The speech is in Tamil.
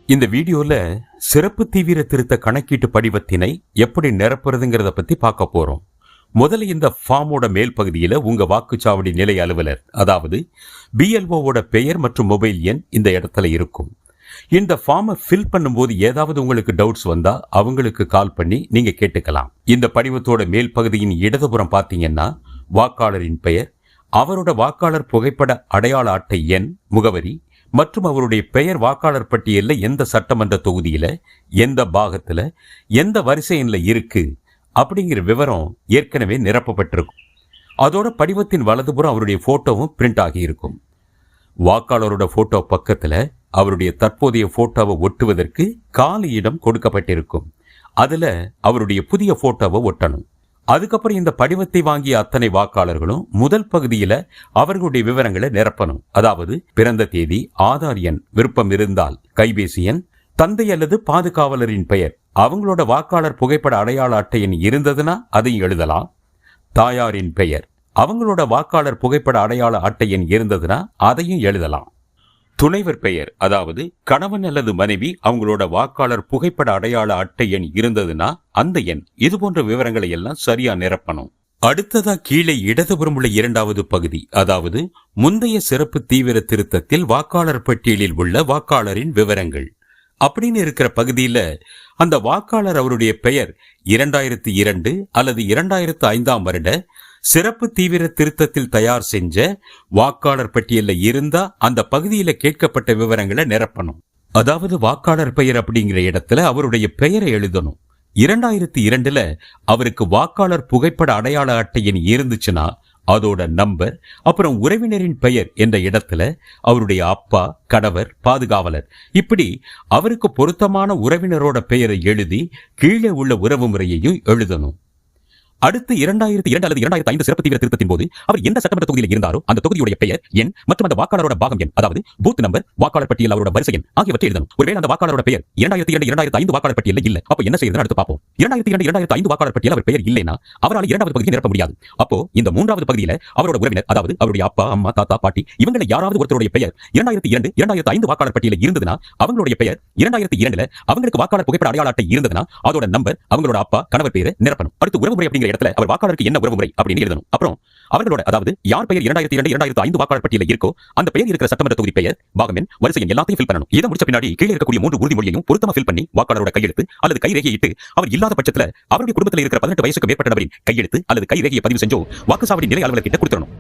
இந்த வீடியோல சிறப்பு தீவிர திருத்த கணக்கீட்டு படிவத்தினை எப்படி நிரப்புறதுங்கிறத பத்தி பார்க்க போறோம். முதல்ல இந்த ஃபார்மோட மேல் பகுதியில உங்க வாக்குச்சாவடி நிலை அலுவலர், அதாவது பிஎல்ஓவோட பெயர் மற்றும் மொபைல் எண் இந்த இடத்துல இருக்கும். இந்த ஃபார்மை ஃபில் பண்ணும்போது ஏதாவது உங்களுக்கு டவுட்ஸ் வந்தா அவங்களுக்கு கால் பண்ணி நீங்க கேட்டுக்கலாம். இந்த படிவத்தோட மேல் பகுதியின் இடதுபுறம் பார்த்தீங்கன்னா வாக்காளரின் பெயர், அவரோட வாக்காளர் புகைப்பட அடையாள அட்டை எண், முகவரி மற்றும் அவருடைய பெயர் வாக்காளர் பட்டியலில் எந்த சட்டமன்ற தொகுதியில, எந்த பாகத்துல, எந்த வரிசை எண்ணில் இருக்கு அப்படிங்கிற விவரம் ஏற்கனவே நிரப்பப்பட்டிருக்கும். அதோட படிவத்தின் வலதுபுறம் அவருடைய போட்டோவும் பிரிண்ட் ஆகி இருக்கும். வாக்காளரோட போட்டோ பக்கத்துல அவருடைய தற்போதைய போட்டோவை ஒட்டுவதற்கு காலி இடம் கொடுக்கப்பட்டிருக்கும். அதுல அவருடைய புதிய போட்டோவை ஒட்டணும். அதுக்கப்புறம் இந்த படிவத்தை வாங்கிய அத்தனை வாக்காளர்களும் முதல் பகுதியில அவர்களுடைய விவரங்களை நிரப்பணும். அதாவது பிறந்த தேதி, ஆதார் எண், விருப்பம் இருந்தால் கைபேசி எண், தந்தை அல்லது பாதுகாவலரின் பெயர், அவங்களோட வாக்காளர் புகைப்பட அடையாள அட்டை எண் இருந்ததுன்னா அதையும் எழுதலாம். தாயாரின் பெயர், அவங்களோட வாக்காளர் புகைப்பட அடையாள அட்டை எண் இருந்ததுன்னா அதையும் எழுதலாம். துணைவர் பெயர், அதாவது கணவன் அல்லது மனைவி அவங்களோட வாக்காளர் புகைப்பட அடையாள அட்டை எண் இருந்ததுன்னா அந்த எண், இது போன்ற விவரங்களை எல்லாம் சரியா நிரப்பணும். அடுத்ததா கீழே இடதுபுறம் உள்ள இரண்டாவது பகுதி, அதாவது முந்தைய சிறப்பு தீவிர திருத்தத்தில் வாக்காளர் பட்டியலில் உள்ள வாக்காளரின் விவரங்கள் அப்படின்னு இருக்கிற பகுதியில அந்த வாக்காளர் அவருடைய பெயர் 2002 அல்லது 2005 வருட சிறப்பு தீவிர திருத்தத்தில் தயார் செஞ்ச வாக்காளர் பட்டியலில் இருந்தா அந்த பகுதியில கேட்கப்பட்ட விவரங்களை நிரப்பணும். அதாவது வாக்காளர் பெயர் அப்படிங்கிற இடத்துல அவருடைய பெயரை எழுதணும். 2002 அவருக்கு வாக்காளர் புகைப்பட அடையாள அட்டை எண் இருந்துச்சுன்னா அதோட நம்பர், அப்புறம் உறவினரின் பெயர் என்ற இடத்துல அவருடைய அப்பா, கணவர், பாதுகாவலர், இப்படி அவருக்கு பொருத்தமான உறவினரோட பெயரை எழுதி கீழே உள்ள உறவு முறையையும் எழுதணும். அடுத்து 2002 அல்லது 2005 சிறப்பு தீவிர திருத்தத்தின் போது அவர் எந்த சட்டமன்ற தொகுதியில் இருந்தாரோ அந்த தொகுதியுடைய பெயர், எண் மற்றும் அந்த வாக்காளரோட பாகம் எண், அதாவது பூத் நம்பர், வாக்காளர் பட்டியல் அவரோட வரிசை எண் ஆகியவற்றை எழுதணும். ஒருவேளை அந்த வாக்காளரோட பெயர் 2002 2005 வாக்காளர் பட்டியலில் இல்ல, அப்போ என்ன செய்யறதுன்னு அடுத்து பார்ப்போம். 2002 2005 வாக்காளர் பட்டியல் அவர் பெயர் இல்லைன்னா அவரால் இரண்டாவது பகுதியை நிரப்ப முடியாது. அப்போ இந்த மூன்றாவது பகுதியில அவரோட உறவினர், அதாவது அவருடைய அப்பா, அம்மா, தாத்தா, பாட்டி, இவங்களை யாராவது ஒருத்தருடைய பெயர் 2002 2005 வாக்காளர் பட்டியலில் இருந்ததுன்னா அவங்களுடைய பெயர், 2002 அவங்களுக்கு வாக்காளர் புகைப்பட அடையாள அட்டை இருந்ததுன்னா அதோட நம்பர், அவங்களோட அப்பா, கணவர் பெயரை நிரப்பணும். அடுத்து உறவு முறை அப்படிங்கிற இடத்துல அவர் வாக்காளருக்கு என்ன உறவு முறை அப்படின்னு எழுதணும். அப்புறம் அவர்களோட, அதாவது யார் பெயர் 2002 2005 வாக்காளர் பட்டியலில் இருக்கோ அந்த பெயர் இருக்கிற சட்டமன்ற தொகுதி பெயர், பாகம் எண், வரிசை எண் எல்லாத்தையும் ஃபில் பண்ணணும். இதை முடிச்ச பின்னாடி கீழே இருக்கக்கூடிய 3 உறுதிமொழியையும் பொருத்தமா ஃபில் பண்ணி வாக்காளரோட கையெழுத்து அல்லது கைரேகையை இட்டு, அவர் இல்லாத பட்சத்துல அவருடைய குடும்பத்தில் இருக்கிற 18 வயசுக்கு மேற்பட்ட நபரின் கையெழுத்து அல்லது கைரேகையை பதிவு செஞ்சோ வாக்குச்சாவடி நிலை அலுவலர் கிட்ட கொடுத்துடணும்.